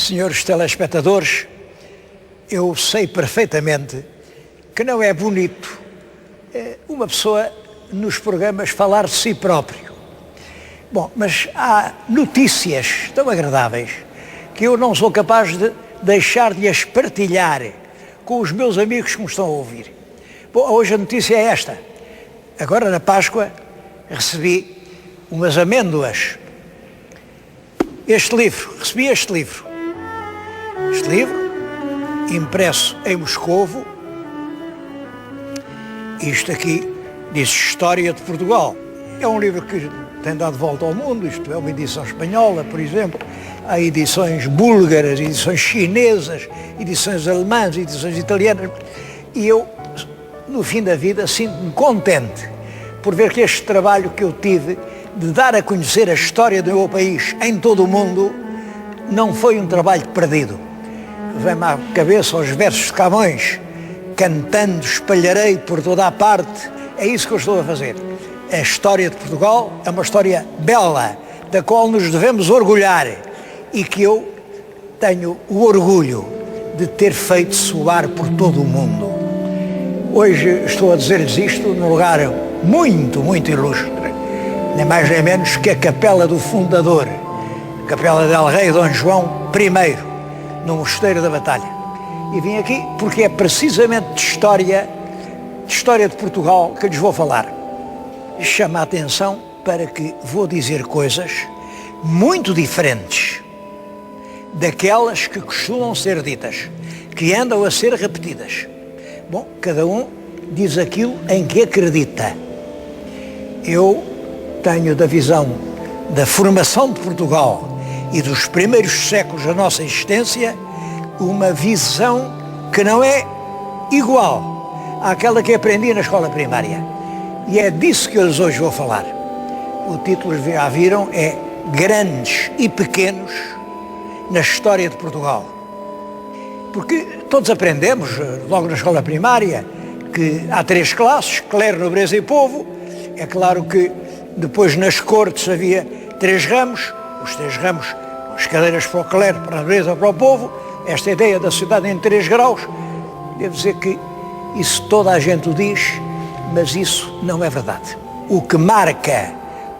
Senhores telespectadores, eu sei perfeitamente que não é bonito uma pessoa nos programas falar de si próprio. Bom, mas há notícias tão agradáveis que eu não sou capaz de deixar de as partilhar com os meus amigos que me estão a ouvir. Bom, hoje a notícia é esta. Agora na Páscoa recebi umas amêndoas. Recebi este livro, impresso em Moscovo. Isto aqui diz História de Portugal. É um livro que tem dado volta ao mundo, isto é uma edição espanhola, por exemplo. Há edições búlgaras, edições chinesas, edições alemãs, edições italianas. E eu, no fim da vida, sinto-me contente por ver que este trabalho que eu tive de dar a conhecer a história do meu país em todo o mundo não foi um trabalho perdido. Vem-me à cabeça os versos de Camões: cantando espalharei por toda a parte. É isso que eu estou a fazer. A história de Portugal é uma história bela, da qual nos devemos orgulhar e que eu tenho o orgulho de ter feito soar por todo o mundo. Hoje estou a dizer-lhes isto num lugar muito, muito ilustre, nem mais nem menos que a Capela do Fundador, Capela del Rei Dom João I, no Mosteiro da Batalha. E vim aqui porque é precisamente de história de Portugal que lhes vou falar. Chama a atenção para que vou dizer coisas muito diferentes daquelas que costumam ser ditas, que andam a ser repetidas. Bom, cada um diz aquilo em que acredita. Eu tenho da visão da formação de Portugal e dos primeiros séculos da nossa existência uma visão que não é igual àquela que aprendi na escola primária. E é disso que eu hoje vou falar. O título, já viram, é Grandes e Pequenos na História de Portugal. Porque todos aprendemos, logo na escola primária, que há três classes: clero, nobreza e povo. É claro que depois nas cortes havia três ramos, os três ramos, as cadeiras para o clero, para a nobreza, para o povo. Esta ideia da sociedade em 3 graus, devo dizer que isso toda a gente o diz, mas isso não é verdade. O que marca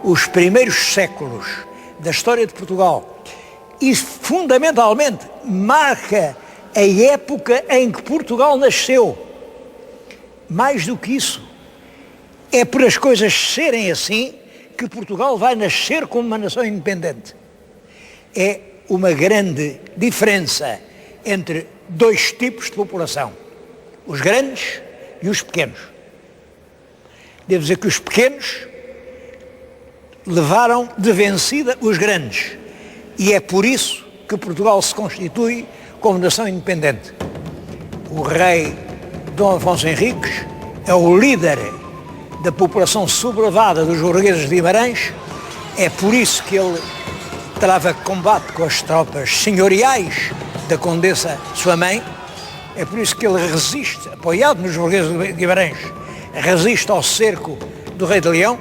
os primeiros séculos da história de Portugal e fundamentalmente marca a época em que Portugal nasceu, mais do que isso, é por as coisas serem assim que Portugal vai nascer como uma nação independente. É uma grande diferença entre dois tipos de população: os grandes e os pequenos. Devo dizer que os pequenos levaram de vencida os grandes, e é por isso que Portugal se constitui como nação independente. O rei Dom Afonso Henriques é o líder da população sublevada dos burgueses de Guimarães. É por isso que ele trava combate com as tropas senhoriais da condessa sua mãe. É por isso que ele resiste, apoiado nos burgueses de Guimarães, resiste ao cerco do rei de Leão,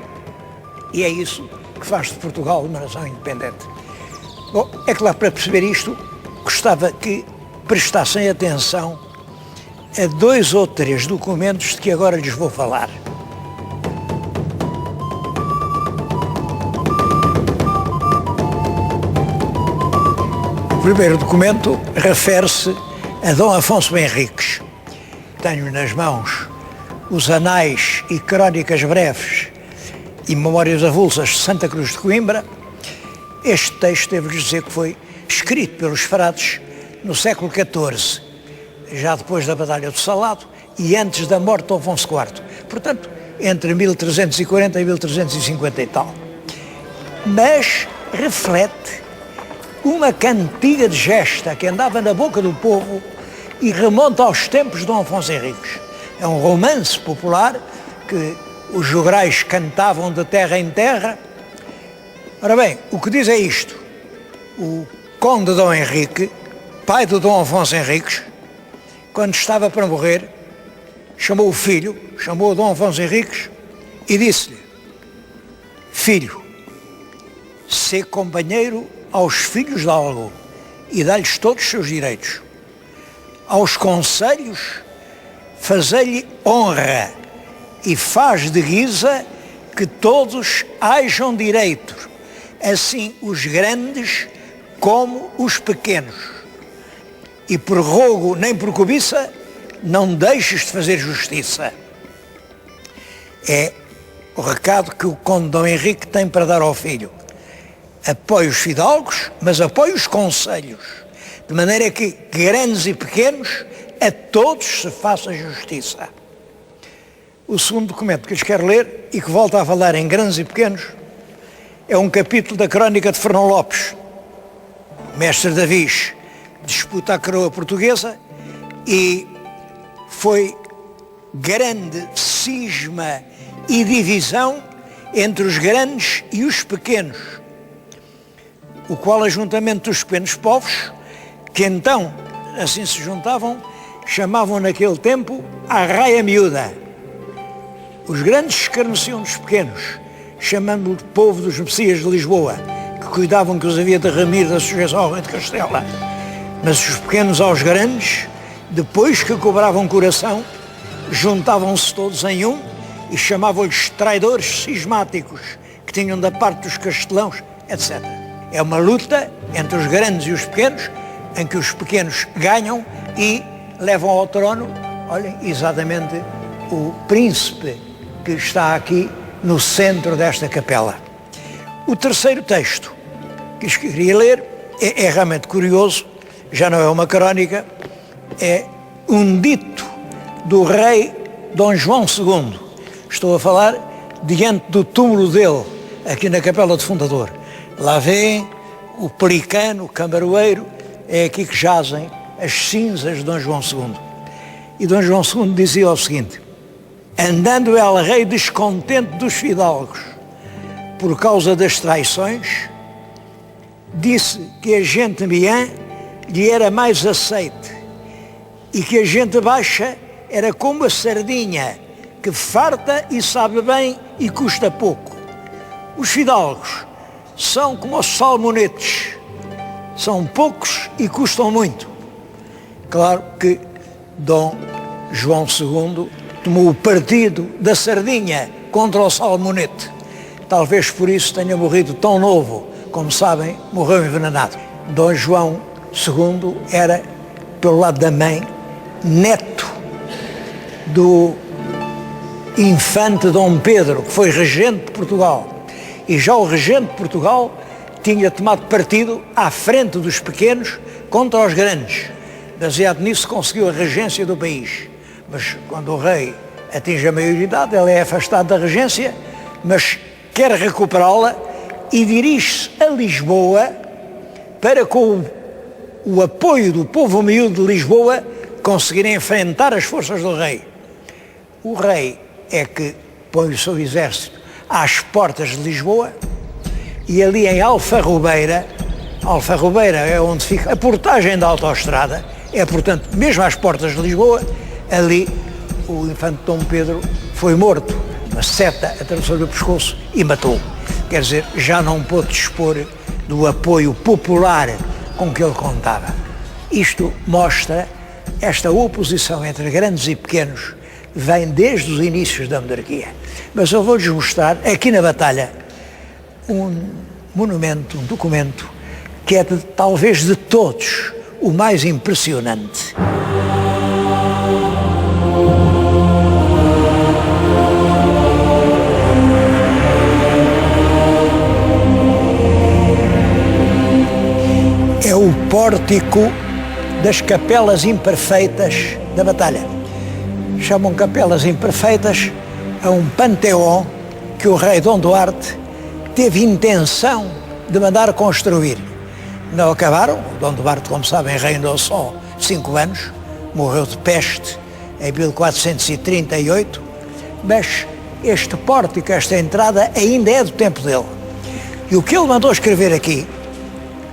e é isso que faz de Portugal uma nação independente. Bom, é claro, para perceber isto, gostava que prestassem atenção a 2 ou 3 documentos de que agora lhes vou falar. O primeiro documento refere-se a Dom Afonso Henriques. Tenho nas mãos os Anais e Crónicas Breves e Memórias Avulsas de Santa Cruz de Coimbra. Este texto, devo-lhes dizer que foi escrito pelos frades no século XIV, já depois da Batalha do Salado e antes da morte de Dom Afonso IV. Portanto, entre 1340 e 1350 e tal. Mas reflete uma cantiga de gesta que andava na boca do povo e remonta aos tempos de Dom Afonso Henriques. É um romance popular que os jograis cantavam de terra em terra. Ora bem, o que diz é isto: o conde Dom Henrique, pai do Dom Afonso Henriques, quando estava para morrer, chamou o filho, chamou o Dom Afonso Henriques e disse-lhe: filho, sê companheiro aos filhos de algo e dá-lhes todos os seus direitos. Aos conselhos fazei-lhe honra e faz de guisa que todos hajam direito, assim os grandes como os pequenos. E por rogo nem por cobiça não deixes de fazer justiça. É o recado que o conde Dom Henrique tem para dar ao filho. Apoie os fidalgos, mas apoie os conselhos, de maneira que, grandes e pequenos, a todos se faça justiça. O segundo documento que lhes quero ler, e que volta a falar em grandes e pequenos, é um capítulo da crónica de Fernão Lopes. Mestre Davis disputa a coroa portuguesa e foi grande cisma e divisão entre os grandes e os pequenos, o qual ajuntamento dos pequenos povos, que então assim se juntavam, chamavam naquele tempo a raia miúda. Os grandes escarneciam dos pequenos, chamando-o de povo dos Messias de Lisboa, que cuidavam que os havia de remir da sujeição ao rei de Castela. Mas os pequenos aos grandes, depois que cobravam coração, juntavam-se todos em um e chamavam-lhes traidores cismáticos, que tinham da parte dos castelãos, etc. É uma luta entre os grandes e os pequenos, em que os pequenos ganham e levam ao trono, olhem, exatamente o príncipe que está aqui no centro desta capela. O terceiro texto que queria ler é realmente curioso, já não é uma crónica, é um dito do rei Dom João II. Estou a falar diante do túmulo dele, aqui na capela do Fundador. Lá vem o pelicano, o camaroeiro, é aqui que jazem as cinzas de Dom João II. E Dom João II dizia o seguinte: andando el rei descontente dos fidalgos por causa das traições, disse que a gente meã lhe era mais aceite e que a gente baixa era como a sardinha, que farta e sabe bem e custa pouco. Os fidalgos são como os salmonetes, são poucos e custam muito. Claro que Dom João II tomou o partido da sardinha contra o salmonete. Talvez por isso tenha morrido tão novo. Como sabem, morreu envenenado. Dom João II era, pelo lado da mãe, neto do infante Dom Pedro, que foi regente de Portugal. E já o regente de Portugal tinha tomado partido à frente dos pequenos contra os grandes. Baseado nisso, conseguiu a regência do país. Mas quando o rei atinge a maioridade, ele é afastado da regência, mas quer recuperá-la e dirige-se a Lisboa para, com o apoio do povo miúdo de Lisboa, conseguirem enfrentar as forças do rei. O rei é que põe o seu exército às portas de Lisboa e ali em Alfarrobeira é onde fica a portagem da autoestrada, é portanto mesmo às portas de Lisboa, ali o infante Dom Pedro foi morto, uma seta atravessou-lhe o pescoço e matou. Quer dizer, já não pôde dispor do apoio popular com que ele contava. Isto mostra esta oposição entre grandes e pequenos, vem desde os inícios da monarquia. Mas eu vou-lhes mostrar, aqui na Batalha, um monumento, um documento, que é talvez de todos o mais impressionante. É o pórtico das capelas imperfeitas da Batalha. Chamam capelas imperfeitas a um panteão que o rei Dom Duarte teve intenção de mandar construir. Não acabaram. Dom Duarte, como sabem, reinou só 5 anos, morreu de peste em 1438, mas este pórtico, esta entrada, ainda é do tempo dele. E o que ele mandou escrever aqui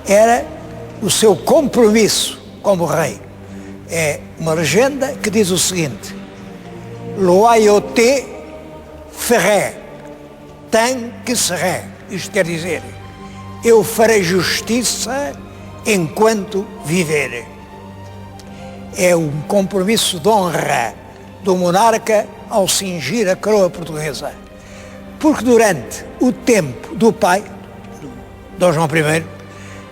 era o seu compromisso como rei. É uma legenda que diz o seguinte: loyauté ferai, tem que será. Isto quer dizer, eu farei justiça enquanto viver. É um compromisso de honra do monarca ao cingir a coroa portuguesa. Porque durante o tempo do pai, Dom João I,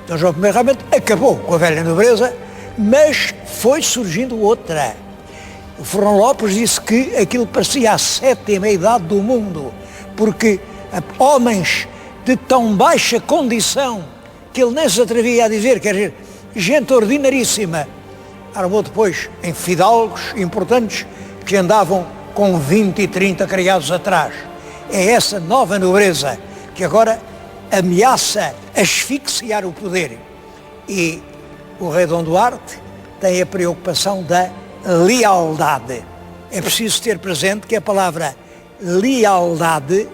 Dom João I realmente acabou com a velha nobreza, mas foi surgindo outra. O Fernão Lopes disse que aquilo parecia a sétima idade do mundo, porque homens de tão baixa condição que ele nem se atrevia a dizer, quer dizer, gente ordinaríssima, armou depois em fidalgos importantes que andavam com 20 e 30 criados atrás. É essa nova nobreza que agora ameaça asfixiar o poder. E o rei Dom Duarte tem a preocupação da lealdade. É preciso ter presente que a palavra lealdade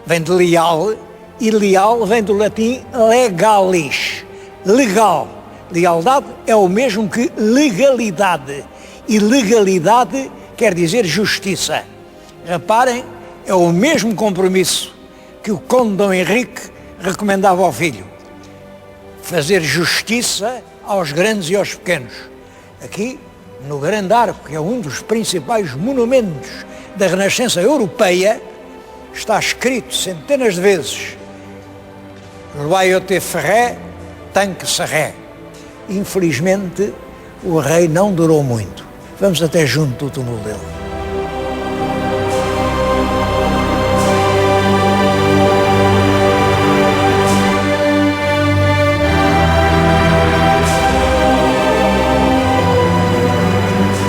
vem de leal e leal vem do latim legalis, legal. Lealdade é o mesmo que legalidade e legalidade quer dizer justiça. Reparem, é o mesmo compromisso que o conde Dom Henrique recomendava ao filho: fazer justiça aos grandes e aos pequenos. Aqui, no Grande Arco, que é um dos principais monumentos da Renascença Europeia, está escrito centenas de vezes: Loyauté Ferré, Tanque Serré. Infelizmente, o rei não durou muito. Vamos até junto do túmulo dele.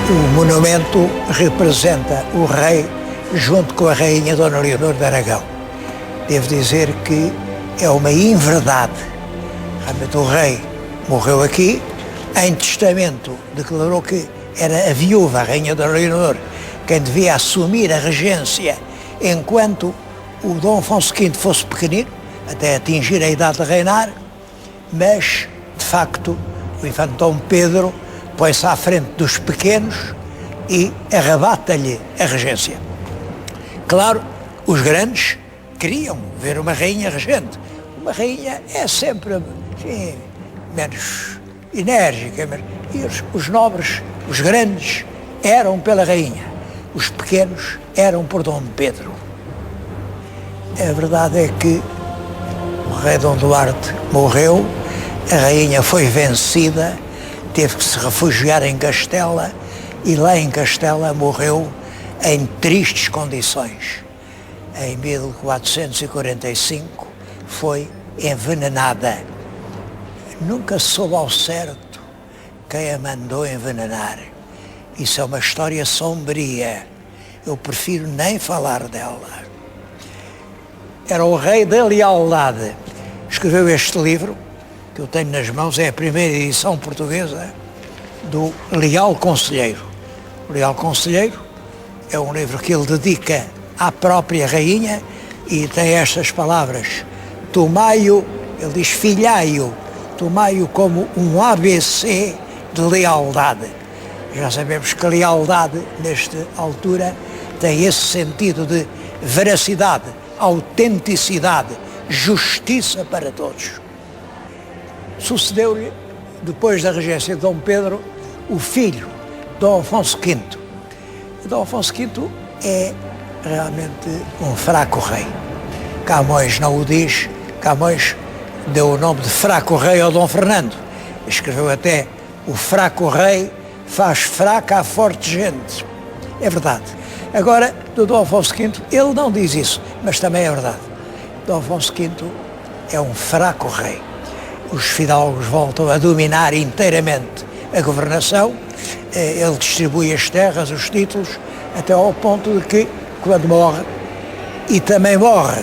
O monumento representa o rei junto com a rainha Dona Leonor de Aragão. Devo dizer que é uma inverdade. Realmente o rei morreu aqui, em testamento declarou que era a viúva, a rainha Dona Leonor, quem devia assumir a regência enquanto o Dom Afonso V fosse pequenino, até atingir a idade de reinar, mas, de facto, o infante Dom Pedro põe-se à frente dos pequenos e arrebata-lhe a regência. Claro, os grandes queriam ver uma rainha regente. Uma rainha é sempre menos enérgica, e os nobres, os grandes, eram pela rainha, os pequenos eram por Dom Pedro. A verdade é que o rei Dom Duarte morreu, a rainha foi vencida, teve que se refugiar em Castela e lá em Castela morreu em tristes condições. Em 1445 foi envenenada. Nunca se soube ao certo quem a mandou envenenar. Isso é uma história sombria. Eu prefiro nem falar dela. Era o rei da lealdade. Escreveu este livro, que eu tenho nas mãos, é a primeira edição portuguesa do Leal Conselheiro. O Leal Conselheiro é um livro que ele dedica à própria rainha e tem estas palavras: tomai-o, ele diz filhai-o, tomai-o como um ABC de lealdade. Já sabemos que a lealdade, nesta altura, tem esse sentido de veracidade, autenticidade, justiça para todos. Sucedeu-lhe, depois da regência de Dom Pedro, o filho, Dom Afonso V. Dom Afonso V é realmente um fraco rei. Camões não o diz, Camões deu o nome de fraco rei ao Dom Fernando. Escreveu até: o fraco rei faz fraca a forte gente. É verdade. Agora, do Dom Afonso V, ele não diz isso, mas também é verdade. Dom Afonso V é um fraco rei. Os fidalgos voltam a dominar inteiramente a governação, ele distribui as terras, os títulos, até ao ponto de que, quando morre, e também morre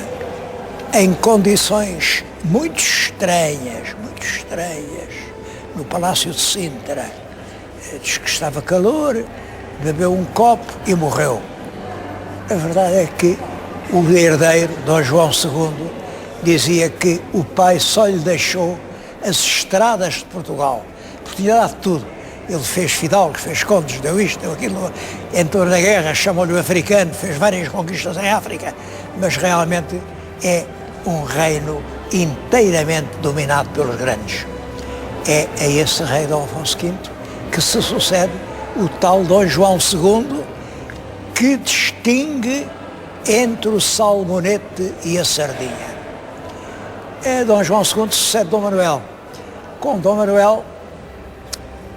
em condições muito estranhas, no Palácio de Sintra. Diz que estava calor, bebeu um copo e morreu. A verdade é que o herdeiro, Dom João II, dizia que o pai só lhe deixou as estradas de Portugal, porque tinha dado tudo. Ele fez fidalgos, fez condes, deu isto, deu aquilo, entrou na guerra, chamou-lhe o africano, fez várias conquistas em África, mas realmente é um reino inteiramente dominado pelos grandes. é a esse rei Dom Afonso V que se sucede o tal Dom João II, que distingue entre o salmonete e a sardinha. Dom João II sucede Dom Manuel. Com Dom Manuel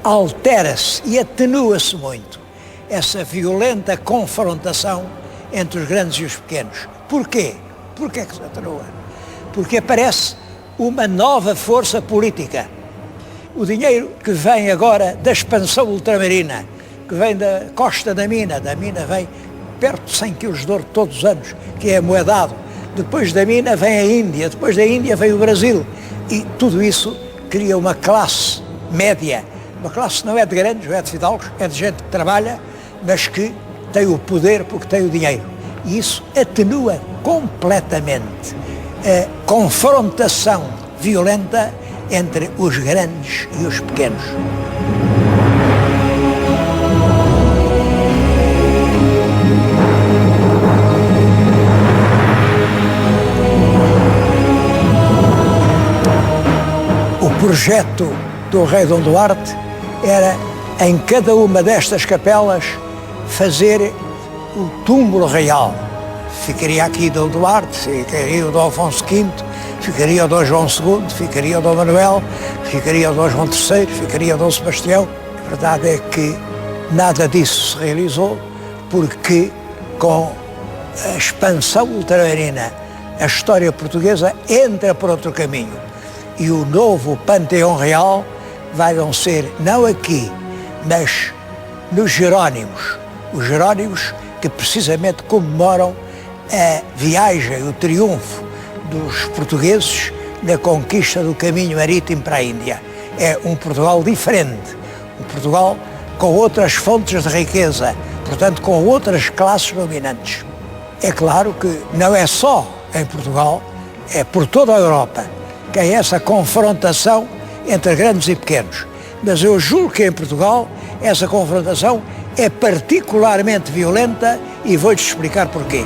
altera-se e atenua-se muito essa violenta confrontação entre os grandes e os pequenos. Porquê? Porquê que se atenua? Porque aparece uma nova força política. O dinheiro que vem agora da expansão ultramarina, que vem da costa da mina vem perto de 100 quilos de ouro todos os anos, que é moedado. Depois da mina vem a Índia, depois da Índia vem o Brasil. E tudo isso cria uma classe média. Uma classe que não é de grandes, não é de fidalgos, é de gente que trabalha, mas que tem o poder porque tem o dinheiro. E isso atenua completamente a confrontação violenta entre os grandes e os pequenos. O projeto do rei Dom Duarte era, em cada uma destas capelas, fazer o túmulo real. Ficaria aqui Dom Duarte, ficaria o Dom Afonso V, ficaria o Dom João II, ficaria o Dom Manuel, ficaria o Dom João III, ficaria o Dom Sebastião. A verdade é que nada disso se realizou, porque com a expansão ultramarina a história portuguesa entra por outro caminho. E o novo Panteão Real vai não ser, não aqui, mas nos Jerónimos. Os Jerónimos que precisamente comemoram a viagem, o triunfo dos portugueses na conquista do caminho marítimo para a Índia. É um Portugal diferente, um Portugal com outras fontes de riqueza, portanto com outras classes dominantes. É claro que não é só em Portugal, é por toda a Europa que é essa confrontação entre grandes e pequenos. Mas eu julgo que em Portugal essa confrontação é particularmente violenta e vou-te explicar porquê.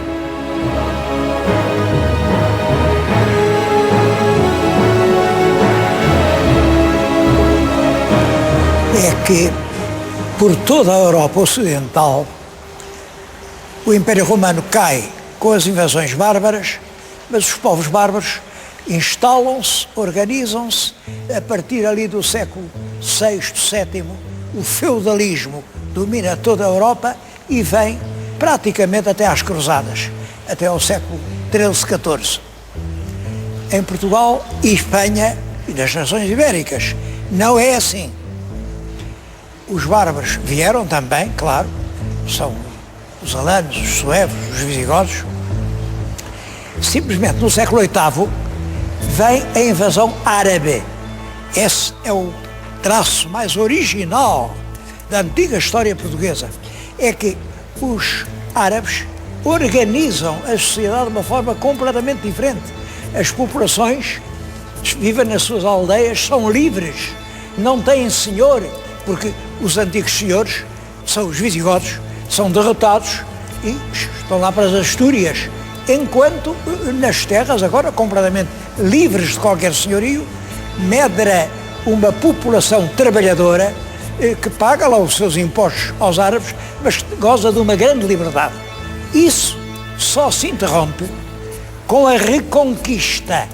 É que por toda a Europa Ocidental o Império Romano cai com as invasões bárbaras, mas os povos bárbaros instalam-se, organizam-se. A partir ali do século VI, VII, o feudalismo domina toda a Europa e vem praticamente até às Cruzadas, até ao século XIII, XIV. Em Portugal e Espanha e nas nações ibéricas não é assim. Os bárbaros vieram também, claro, são os alanos, os suevos, os visigodos. Simplesmente no século VIII vem a invasão árabe. Esse é o traço mais original da antiga história portuguesa. É que os árabes organizam a sociedade de uma forma completamente diferente. As populações vivem nas suas aldeias, são livres, não têm senhor, porque os antigos senhores são os visigodos, são derrotados e estão lá para as Astúrias, enquanto nas terras, agora completamente livres de qualquer senhorio, medra uma população trabalhadora que paga lá os seus impostos aos árabes, mas goza de uma grande liberdade. Isso só se interrompe com a reconquista.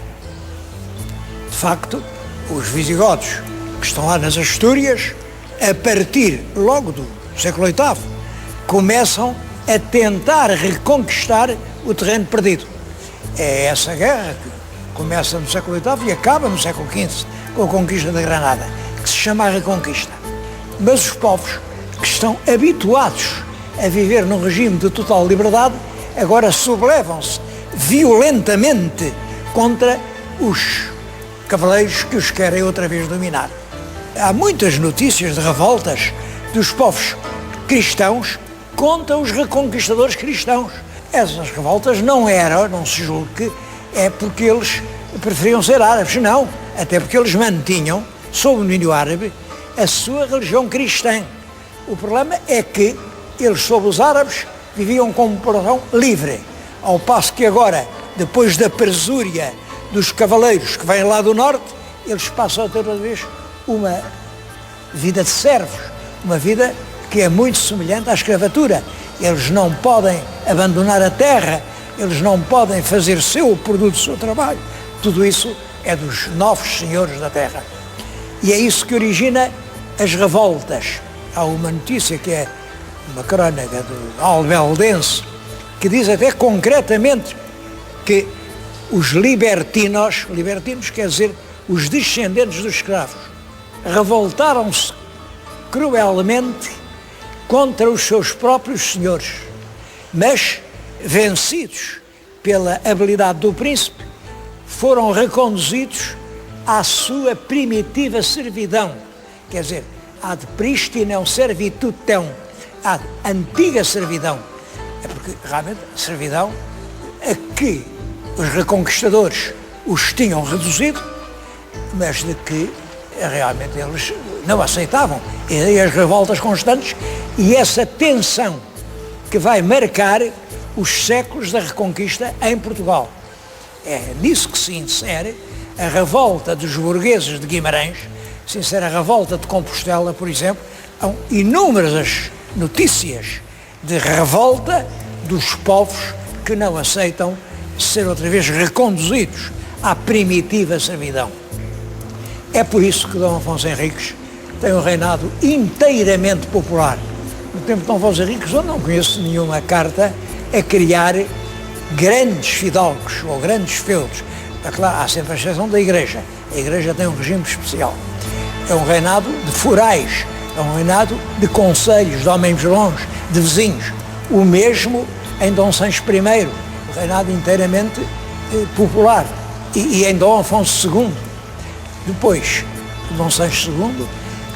De facto, os visigodos que estão lá nas Astúrias, a partir logo do século VIII, começam a tentar reconquistar o terreno perdido. É essa guerra que começa no século VIII e acaba no século XV com a conquista da Granada, que se chama a Reconquista. Mas os povos que estão habituados a viver num regime de total liberdade, agora sublevam-se violentamente contra os cavaleiros que os querem outra vez dominar. Há muitas notícias de revoltas dos povos cristãos contra os reconquistadores cristãos. Essas revoltas não se julga que é porque eles preferiam ser árabes, não. Até porque eles mantinham, sob o domínio árabe, a sua religião cristã. O problema é que eles, sob os árabes, viviam como população livre. Ao passo que agora, depois da presúria dos cavaleiros que vêm lá do norte, eles passam a ter outra vez uma vida de servos, uma vida que é muito semelhante à escravatura. Eles não podem abandonar a terra, eles não podem fazer seu o produto do seu trabalho. Tudo isso é dos novos senhores da terra. E é isso que origina as revoltas. Há uma notícia que é uma crónica do Albeldense, que diz até concretamente que os libertinos quer dizer os descendentes dos escravos, revoltaram-se cruelmente contra os seus próprios senhores, mas, vencidos pela habilidade do príncipe, foram reconduzidos à sua primitiva servidão, quer dizer, ad pristinam servitutem, à antiga servidão. É porque, realmente, a servidão a que os reconquistadores os tinham reduzido, mas de que realmente eles não aceitavam. E aí as revoltas constantes e essa tensão que vai marcar os séculos da Reconquista em Portugal. É nisso que se insere a revolta dos burgueses de Guimarães, se insere a revolta de Compostela, por exemplo. Há inúmeras notícias de revolta dos povos que não aceitam ser outra vez reconduzidos à primitiva servidão. É por isso que Dom Afonso Henriques tem um reinado inteiramente popular. No tempo de Dom Afonso Henriques eu não conheço nenhuma carta a criar grandes fidalgos ou grandes feudos. Claro, há sempre a exceção da Igreja. A Igreja tem um regime especial. É um reinado de forais, é um reinado de concelhos, de homens bons, de vizinhos. O mesmo em Dom Sancho I, um reinado inteiramente popular. E em Dom Afonso II. Depois, Dom Sancho II,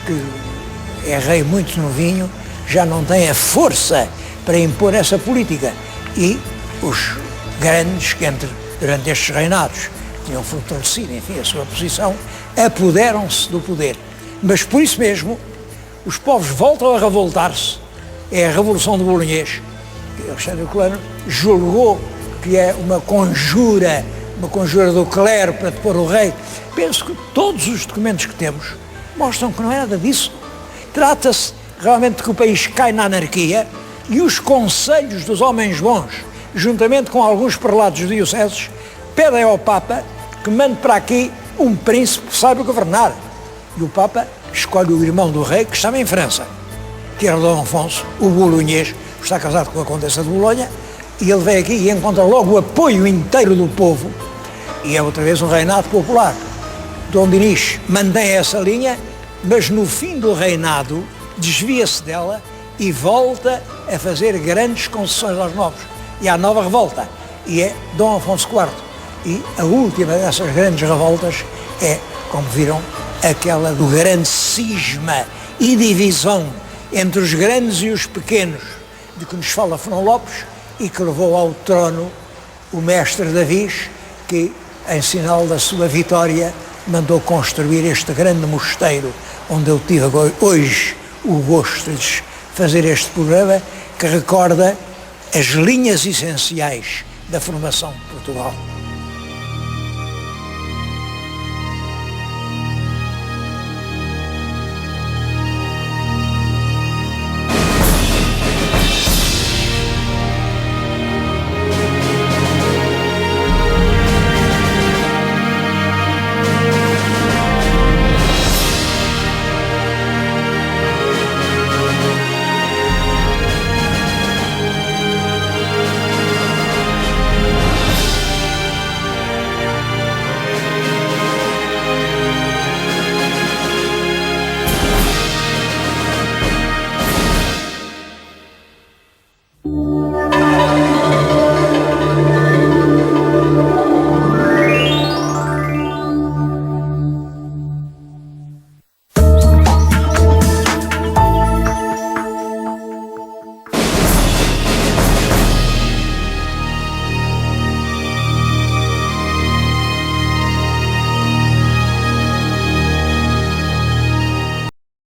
que é rei muito novinho, já não tem a força para impor essa política. E os grandes que durante estes reinados tinham fortalecido, enfim, a sua posição, apoderam-se do poder. Mas por isso mesmo, os povos voltam a revoltar-se. É a Revolução de Bolonhês, que Alexandre Colano julgou que é uma conjura do clero para depor o rei. Penso que todos os documentos que temos mostram que não é nada disso. Trata-se realmente que o país cai na anarquia e os conselhos dos homens bons, juntamente com alguns prelados dioceses, pedem ao Papa que mande para aqui um príncipe que saiba governar. E o Papa escolhe o irmão do rei, que estava em França, que era Dom Afonso, o bolonhês, que está casado com a Condessa de Bolonha, e ele vem aqui e encontra logo o apoio inteiro do povo, e é outra vez um reinado popular. Dom Dinis mantém essa linha, mas no fim do reinado desvia-se dela e volta a fazer grandes concessões aos novos. E há nova revolta, e é Dom Afonso IV. E a última dessas grandes revoltas é, como viram, aquela do grande cisma e divisão entre os grandes e os pequenos, de que nos fala Fernão Lopes, e que levou ao trono o mestre Davis, que, em sinal da sua vitória, mandou construir este grande mosteiro, onde eu tive hoje o gosto de fazer este programa, que recorda as linhas essenciais da formação de Portugal.